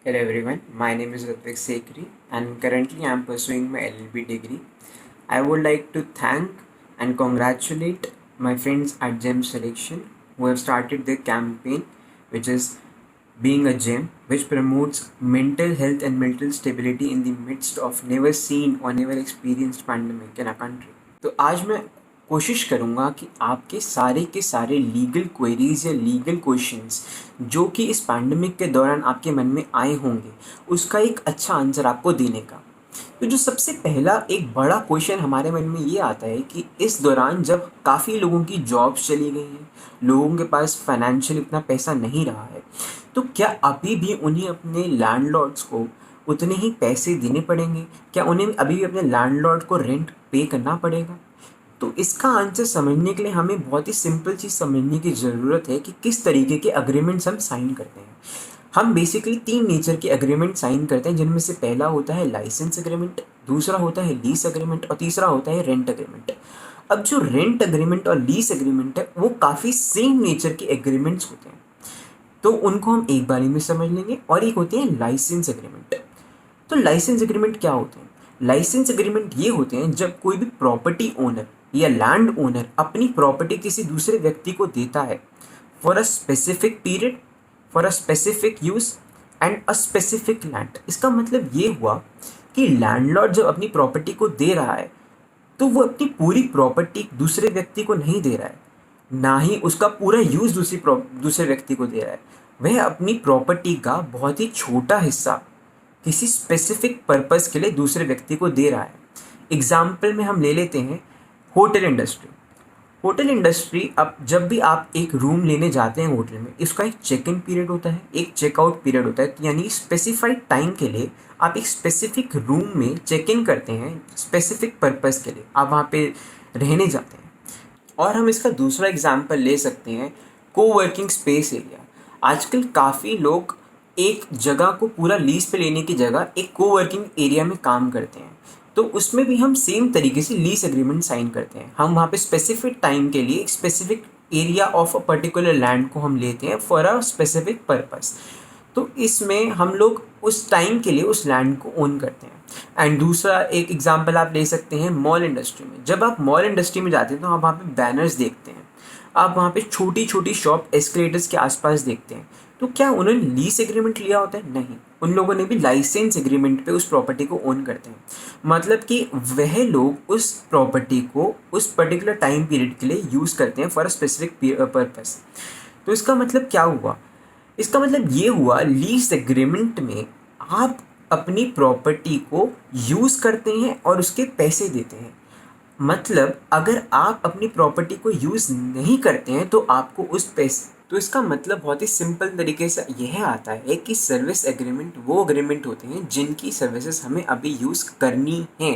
Hello everyone, my name is Ritvik Sekri and currently I am pursuing my LLB degree. I would like to thank and congratulate my friends at GEM Selection who have started their campaign, which is Being a GEM, which promotes mental health and mental stability in the midst of never seen or never experienced pandemic in our country. तो आज मैं कोशिश करूँगा कि आपके सारे के सारे लीगल क्वेरीज या लीगल क्वेश्चंस जो कि इस पैंडमिक के दौरान आपके मन में आए होंगे उसका एक अच्छा आंसर आपको देने का। तो जो सबसे पहला एक बड़ा क्वेश्चन हमारे मन में ये आता है कि इस दौरान जब काफ़ी लोगों की जॉब्स चली गई हैं, लोगों के पास फाइनेंशियल इतना पैसा नहीं रहा है, तो क्या अभी भी उन्हें अपने लैंडलॉर्ड्स को उतने ही पैसे देने पड़ेंगे? क्या उन्हें अभी भी अपने लैंडलॉर्ड को रेंट पे करना पड़ेगा? तो इसका आंसर समझने के लिए हमें बहुत ही सिंपल चीज़ समझने की ज़रूरत है कि किस तरीके के अग्रीमेंट्स हम साइन करते हैं। हम बेसिकली 3 नेचर के एग्रीमेंट साइन करते हैं, जिनमें से पहला होता है लाइसेंस एग्रीमेंट, दूसरा होता है लीज एग्रीमेंट और तीसरा होता है रेंट एग्रीमेंट। अब जो रेंट एग्रीमेंट और लीज एग्रीमेंट है वो काफ़ी सेम नेचर के एग्रीमेंट्स होते हैं, तो उनको हम एक बारी में समझ लेंगे। और एक होते हैं लाइसेंस एग्रीमेंट। तो लाइसेंस एग्रीमेंट क्या होते हैं? लाइसेंस एग्रीमेंट ये होते हैं जब कोई भी प्रॉपर्टी ओनर या लैंड ओनर अपनी प्रॉपर्टी किसी दूसरे व्यक्ति को देता है for a specific period, for a specific use and a specific land. इसका मतलब ये हुआ कि लैंडलॉर्ड जब अपनी प्रॉपर्टी को दे रहा है तो वो अपनी पूरी प्रॉपर्टी दूसरे व्यक्ति को नहीं दे रहा है, ना ही उसका पूरा यूज दूसरे व्यक्ति को दे रहा है। वह अपनी प्रॉपर्टी का बहुत ही छोटा हिस्सा किसी स्पेसिफिक पर्पस के लिए दूसरे व्यक्ति को दे रहा है। एग्जाम्पल में हम ले लेते हैं होटल इंडस्ट्री। होटल इंडस्ट्री, अब जब भी आप एक रूम लेने जाते हैं होटल में, इसका एक चेक इन पीरियड होता है, एक चेकआउट पीरियड होता है, यानी स्पेसिफाइड टाइम के लिए आप एक स्पेसिफिक रूम में चेक इन करते हैं, स्पेसिफिक पर्पस के लिए आप वहाँ पे रहने जाते हैं। और हम इसका दूसरा एग्जाम्पल ले सकते हैं कोवर्किंग स्पेस एरिया। आजकल काफ़ी लोग एक जगह को पूरा लीज पे लेने की जगह एक कोवर्किंग एरिया में काम करते हैं, तो उसमें भी हम सेम तरीके से लीज एग्रीमेंट साइन करते हैं। हम वहाँ पे स्पेसिफिक टाइम के लिए एक specific area of a particular land को हम लेते हैं फॉर अ स्पेसिफिक पर्पस। तो इसमें हम लोग उस टाइम के लिए उस लैंड को ओन करते हैं। एंड दूसरा एक एग्जांपल आप ले सकते हैं मॉल इंडस्ट्री में। जब आप मॉल इंडस्ट्री में जाते हैं तो आप वहाँ पे बैनर्स देखते हैं, आप वहाँ पे छोटी छोटी शॉप एस्केलेटर्स के आसपास देखते हैं। तो क्या उन्होंने लीज एग्रीमेंट लिया होता है? नहीं, उन लोगों ने भी लाइसेंस एग्रीमेंट पे उस प्रॉपर्टी को ओन करते हैं। मतलब कि वह लोग उस प्रॉपर्टी को उस पर्टिकुलर टाइम पीरियड के लिए यूज़ करते हैं फॉर अ स्पेसिफिक पर्पस। तो इसका मतलब क्या हुआ? इसका मतलब ये हुआ लीज एग्रीमेंट में आप अपनी प्रॉपर्टी को यूज़ करते हैं और उसके पैसे देते हैं। मतलब अगर आप अपनी प्रॉपर्टी को यूज़ नहीं करते हैं तो आपको उस पैसे, तो इसका मतलब बहुत ही सिंपल तरीके से यह आता है कि सर्विस एग्रीमेंट वो एग्रीमेंट होते हैं जिनकी सर्विसेज हमें अभी यूज़ करनी है।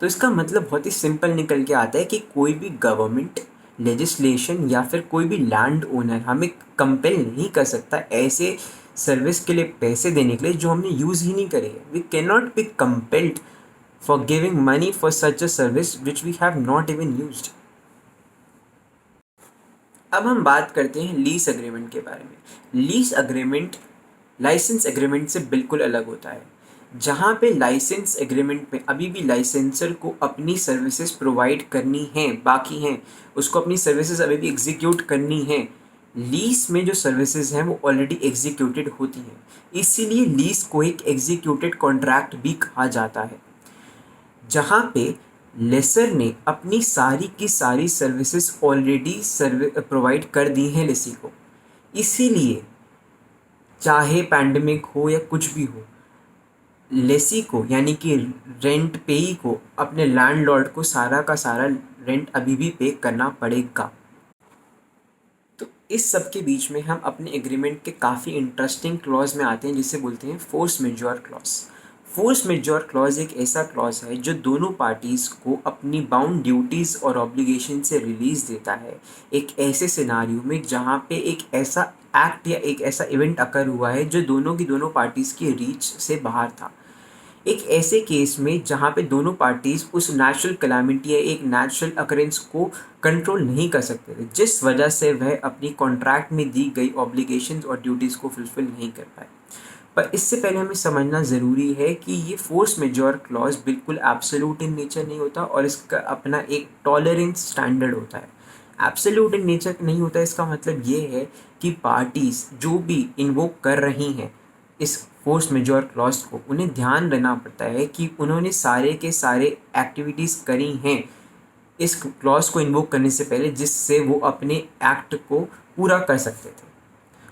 तो इसका मतलब बहुत ही सिंपल निकल के आता है कि कोई भी गवर्नमेंट लेजिस्लेशन या फिर कोई भी लैंड ओनर हमें कंपेल नहीं कर सकता ऐसे सर्विस के लिए पैसे देने के लिए जो हमने यूज़ ही नहीं करी है। We can not be compelled for giving money for such a service which we have not even used. अब हम बात करते हैं लीज अग्रीमेंट के बारे में। लीज अग्रीमेंट लाइसेंस एग्रीमेंट से बिल्कुल अलग होता है। जहाँ पे लाइसेंस एग्रीमेंट में अभी भी लाइसेंसर को अपनी सर्विसेज प्रोवाइड करनी है, बाकी हैं, उसको अपनी सर्विसेज अभी भी एग्जीक्यूट करनी है। लीज में जो सर्विसेज हैं वो ऑलरेडी एग्जीक्यूटेड होती हैं, इसीलिए लीज को एक एग्जीक्यूटेड कॉन्ट्रैक्ट भी कहा जाता है, जहाँ पे लेसर ने अपनी सारी की सारी सर्विसेज ऑलरेडी प्रोवाइड कर दी हैं लेसी को। इसीलिए चाहे पैंडमिक हो या कुछ भी हो, लेसी को यानी कि रेंट पेई को अपने लैंडलॉर्ड को सारा का सारा रेंट अभी भी पे करना पड़ेगा। तो इस सब के बीच में हम अपने एग्रीमेंट के काफ़ी इंटरेस्टिंग क्लॉज में आते हैं जिसे बोलते हैं force majeure clause. Force majeure clause एक ऐसा क्लॉज है जो दोनों पार्टीज़ को अपनी बाउंड ड्यूटीज़ और ऑब्लिगेशन से रिलीज़ देता है एक ऐसे सिनारियो में जहाँ पे एक ऐसा एक्ट या एक ऐसा इवेंट अकर हुआ है जो दोनों की दोनों पार्टीज़ की रीच से बाहर था। एक ऐसे केस में जहाँ पे दोनों पार्टीज उस नेचुरल कैलामिटी या एक नेचुरल अकरेंस को कंट्रोल नहीं कर सकते थे, जिस वजह से वह अपनी कॉन्ट्रैक्ट में दी गई ऑब्लिगेशंस और ड्यूटीज़ को फुलफिल नहीं कर पाए। पर इससे पहले हमें समझना ज़रूरी है कि ये फोर्स मेजॉर क्लॉज बिल्कुल एब्सोल्यूट इन नेचर नहीं होता और इसका अपना एक टॉलरेंस स्टैंडर्ड होता है। एब्सोल्यूट इन नेचर नहीं होता, इसका मतलब ये है कि पार्टीज जो भी इन्वोक कर रही हैं इस फोर्स मेजॉर क्लॉज को, उन्हें ध्यान देना पड़ता है कि उन्होंने सारे के सारे एक्टिविटीज़ करी हैं इस क्लॉज को इन्वोक करने से पहले, जिससे वो अपने एक्ट को पूरा कर सकते थे।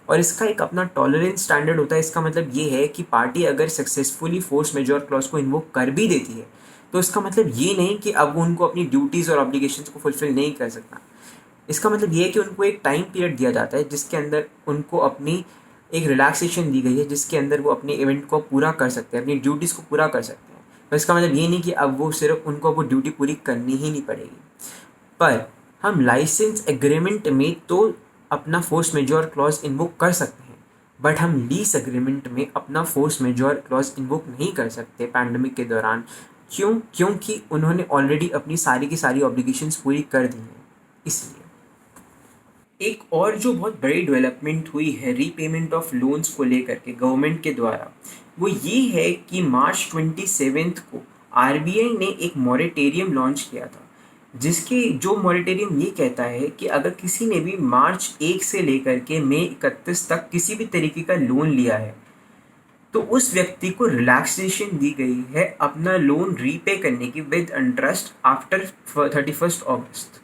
और इसका एक अपना टॉलरेंस स्टैंडर्ड होता है। इसका मतलब ये है कि पार्टी अगर सक्सेसफुली फोर्स मेजॉर क्लॉज को इन्वोक कर भी देती है तो इसका मतलब ये नहीं कि अब वो उनको अपनी ड्यूटीज़ और ऑब्लिगेशंस को फुलफिल नहीं कर सकता। इसका मतलब ये है कि उनको एक टाइम पीरियड दिया जाता है जिसके अंदर उनको अपनी एक रिलैक्सेशन दी गई है, जिसके अंदर वो अपने इवेंट को पूरा कर सकते हैं, अपनी ड्यूटीज़ को पूरा कर सकते हैं। तो इसका मतलब ये नहीं कि अब वो सिर्फ उनको वो ड्यूटी पूरी करनी ही नहीं पड़ेगी। पर हम लाइसेंस एग्रीमेंट में तो अपना फोर्स मेजॉर क्लॉज इन्वोक कर सकते हैं, बट हम लीज एग्रीमेंट में अपना फोर्स मेजॉर क्लॉज इन्वोक नहीं कर सकते पैंडमिक के दौरान। क्योंकि उन्होंने ऑलरेडी अपनी सारी की सारी ऑब्लिगेशंस पूरी कर दी हैं। इसलिए एक और जो बहुत बड़ी डेवलपमेंट हुई है रीपेमेंट ऑफ लोन्स को लेकर के गवर्नमेंट के द्वारा, वो ये है कि मार्च 27 को आरबीआई ने एक मॉरेटोरियम लॉन्च किया था, जिसके जो मॉरेटोरियम ये कहता है कि अगर किसी ने भी मार्च 1 से लेकर के मई 31 तक किसी भी तरीके का लोन लिया है तो उस व्यक्ति को रिलैक्सेशन दी गई है अपना लोन रीपे करने की विद इंटरेस्ट आफ्टर 31 अगस्त।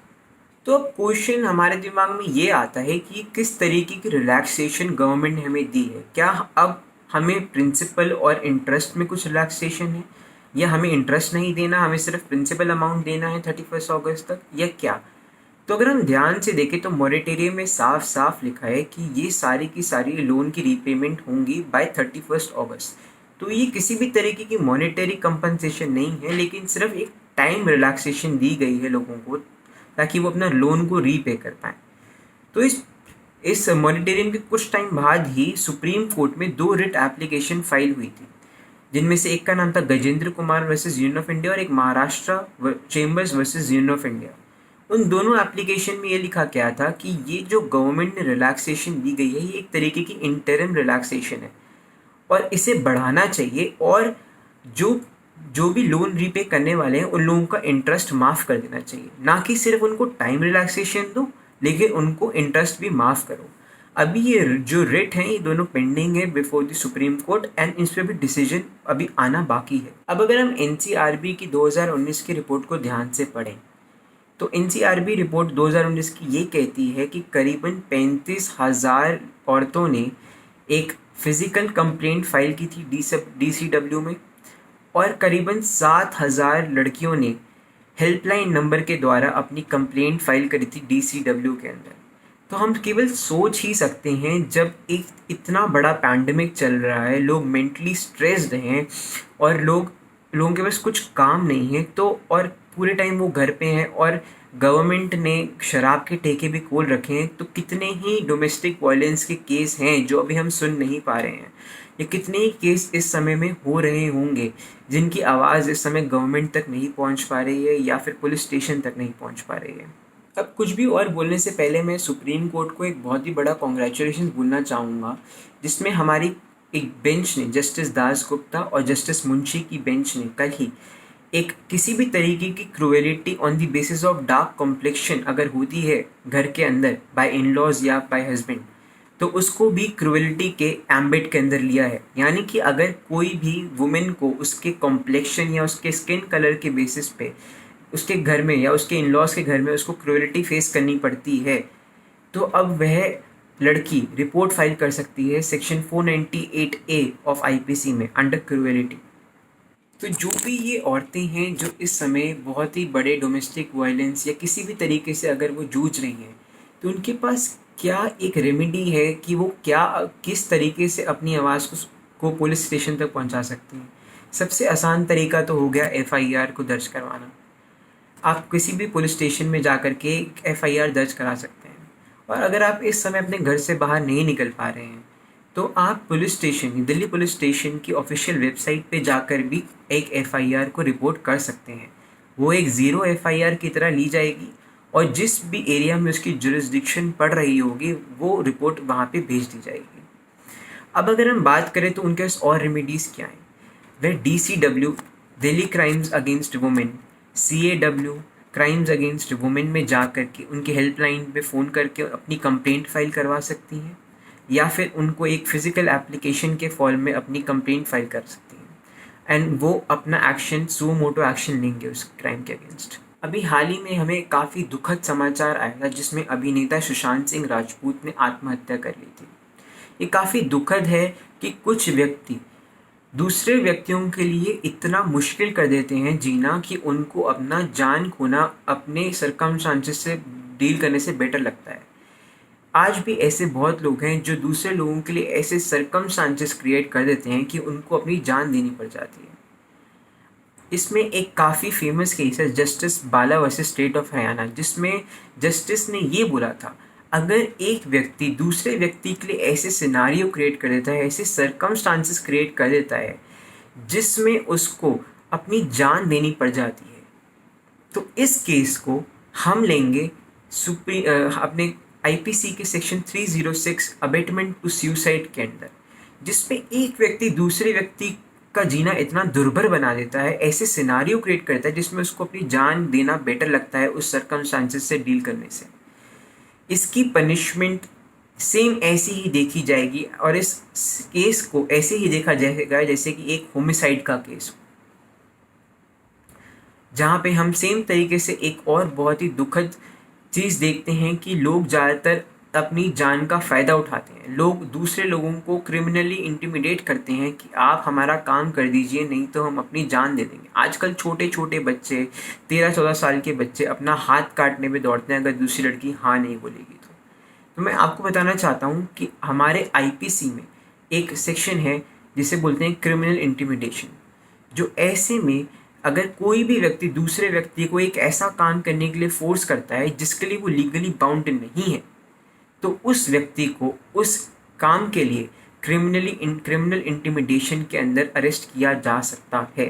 तो अब क्वेश्चन हमारे दिमाग में ये आता है कि किस तरीके की रिलैक्सेशन गवर्नमेंट ने हमें दी है। क्या अब हमें प्रिंसिपल और इंटरेस्ट में कुछ रिलैक्सेशन है, या हमें इंटरेस्ट नहीं देना, हमें सिर्फ प्रिंसिपल अमाउंट देना है 31 अगस्त तक, या क्या? तो अगर हम ध्यान से देखें तो मॉरेटोरियम में साफ साफ लिखा है कि ये सारी की सारी लोन की रीपेमेंट होंगी बाय 31 अगस्त। तो ये किसी भी तरीके की मॉनेटरी कंपनसेशन नहीं है, लेकिन सिर्फ एक टाइम रिलैक्सेशन दी गई है लोगों को ताकि वो अपना लोन को रीपे कर पाएँ। तो इस मॉनिटरिंग के कुछ टाइम बाद ही सुप्रीम कोर्ट में 2 रिट एप्लीकेशन फाइल हुई थी, जिनमें से एक का नाम था Gajendra Kumar versus union of India और एक Maharashtra chambers versus union of India. उन दोनों एप्लीकेशन में ये लिखा गया था कि ये जो गवर्नमेंट ने रिलैक्सेशन दी गई है ये एक तरीके की इंटरिम रिलैक्सेशन है और इसे बढ़ाना चाहिए, और जो जो भी लोन रीपे करने वाले हैं उन लोगों का इंटरेस्ट माफ़ कर देना चाहिए, ना कि सिर्फ उनको टाइम रिलैक्सेशन दो लेकिन उनको इंटरेस्ट भी माफ़ करो। अभी ये जो रिट हैं ये दोनों पेंडिंग है before the supreme court and इस पर भी डिसीजन अभी आना बाकी है। अब अगर हम एनसीआरबी की 2019 की रिपोर्ट को ध्यान से पढ़ें तो एनसीआरबी रिपोर्ट 2019 की ये कहती है कि करीबन 35,000 औरतों ने एक फिज़िकल कंप्लेंट फाइल की थी डीसीडब्ल्यू में, और करीबन 7,000 लड़कियों ने हेल्पलाइन नंबर के द्वारा अपनी कंप्लेंट फाइल करी थी डीसीडब्ल्यू के अंदर। तो हम केवल सोच ही सकते हैं जब एक इतना बड़ा पैंडमिक चल रहा है, लोग मेंटली स्ट्रेस्ड हैं और लोगों के पास कुछ काम नहीं है, तो और पूरे टाइम वो घर पे हैं और गवर्नमेंट ने शराब के ठेके भी खोल रखे हैं, तो कितने ही डोमेस्टिक वायलेंस के केस हैं जो अभी हम सुन नहीं पा रहे हैं। ये कितने ही केस इस समय में हो रहे होंगे जिनकी आवाज़ इस समय गवर्नमेंट तक नहीं पहुंच पा रही है या फिर पुलिस स्टेशन तक नहीं पहुंच पा रही है। अब कुछ भी और बोलने से पहले मैं सुप्रीम कोर्ट को एक बहुत ही बड़ा कॉन्ग्रेचुलेशन बोलना चाहूँगा, जिसमें हमारी एक बेंच ने, जस्टिस दास गुप्ता और जस्टिस मुंशी की बेंच ने कल ही एक किसी भी तरीके की cruelty on the basis of dark complexion अगर होती है घर के अंदर बाय इन लॉज या बाय हस्बैंड, तो उसको भी क्रूएलिटी के एम्बिट के अंदर लिया है। यानी कि अगर कोई भी वुमेन को उसके कॉम्प्लेक्शन या उसके स्किन कलर के बेसिस पे उसके घर में या उसके इन लॉज के घर में उसको क्रूएलिटी फेस करनी पड़ती है, तो अब वह लड़की रिपोर्ट फाइल कर सकती है सेक्शन 498A ऑफ आईपीसी में अंडर क्रूएलिटी। तो जो भी ये औरतें हैं जो इस समय बहुत ही बड़े डोमेस्टिक वायलेंस या किसी भी तरीके से अगर वो जूझ रही हैं, तो उनके पास क्या एक रेमेडी है कि वो क्या किस तरीके से अपनी आवाज़ को पुलिस स्टेशन तक पहुंचा सकती हैं। सबसे आसान तरीका तो हो गया एफआईआर को दर्ज करवाना। आप किसी भी पुलिस स्टेशन में जा कर के एफआईआर दर्ज करा सकते हैं, और अगर आप इस समय अपने घर से बाहर नहीं निकल पा रहे हैं तो आप police station, Delhi police station की ऑफिशियल वेबसाइट पे जाकर भी एक एफआईआर को रिपोर्ट कर सकते हैं। वो एक ज़ीरो एफआईआर की तरह ली जाएगी और जिस भी एरिया में उसकी जुरिस्डिक्शन पड़ रही होगी वो रिपोर्ट वहाँ पे भेज दी जाएगी। अब अगर हम बात करें तो उनके पास और रेमेडीज़ क्या हैं? वह DCW, Delhi crimes against women, CAW, crimes against women में जा कर के उनके हेल्पलाइन पे फ़ोन करके अपनी कंप्लेंट फाइल करवा सकती हैं, या फिर उनको एक फ़िज़िकल एप्लीकेशन के फॉर्म में अपनी कंप्लेंट फाइल कर सकती हैं, एंड वो अपना एक्शन, सो मोटो एक्शन लेंगे उस क्राइम के अगेंस्ट। अभी हाल ही में हमें काफ़ी दुखद समाचार आया था जिसमें अभिनेता सुशांत सिंह राजपूत ने आत्महत्या कर ली थी। ये काफ़ी दुखद है कि कुछ व्यक्ति दूसरे व्यक्तियों के लिए इतना मुश्किल कर देते हैं जीना कि उनको अपना जान खोना अपने सर्कमस्टांसेस से डील करने से बेटर लगता है। आज भी ऐसे बहुत लोग हैं जो दूसरे लोगों के लिए ऐसे सर्कमस्टांसेस क्रिएट कर देते हैं कि उनको अपनी जान देनी पड़ जाती है। इसमें एक काफ़ी फेमस केस है justice Bala versus state of Haryana, जिसमें जस्टिस ने ये बोला था, अगर एक व्यक्ति दूसरे व्यक्ति के लिए ऐसे सिनारियो क्रिएट कर देता है, ऐसे सर्कमस्टांसेस क्रिएट कर देता है जिसमें उसको अपनी जान देनी पड़ जाती है, तो इस केस को हम लेंगे अपने IPC के सेक्शन 306 अबेटमेंट टू सुसाइड के अंदर, जिसमें एक व्यक्ति दूसरे व्यक्ति का जीना इतना दुर्भर बना देता है, ऐसे सिनारियो क्रिएट करता है जिसमें उसको अपनी जान देना बेटर लगता है उस सर्कमस्टांसेस से डील करने से। इसकी पनिशमेंट सेम ऐसी ही देखी जाएगी और इस केस को ऐसे ही देखा जाएगा जैसे कि एक होमिसाइड का केस हो, जहाँ पे हम सेम तरीके से एक और बहुत ही दुखद चीज़ देखते हैं कि लोग ज़्यादातर अपनी जान का फ़ायदा उठाते हैं। लोग दूसरे लोगों को क्रिमिनली इंटिमिडेट करते हैं कि आप हमारा काम कर दीजिए, नहीं तो हम अपनी जान दे देंगे। आजकल छोटे छोटे बच्चे, 13-14 साल के बच्चे अपना हाथ काटने पे दौड़ते हैं अगर दूसरी लड़की हाँ नहीं बोलेगी तो मैं आपको बताना चाहता हूँ कि हमारे IPC में एक सेक्शन है जिसे बोलते हैं क्रिमिनल इंटिमिडेशन, जो ऐसे में अगर कोई भी व्यक्ति दूसरे व्यक्ति को एक ऐसा काम करने के लिए फोर्स करता है जिसके लिए वो लीगली बाउंड नहीं है, तो उस व्यक्ति को उस काम के लिए क्रिमिनल इंटिमिडेशन के अंदर अरेस्ट किया जा सकता है।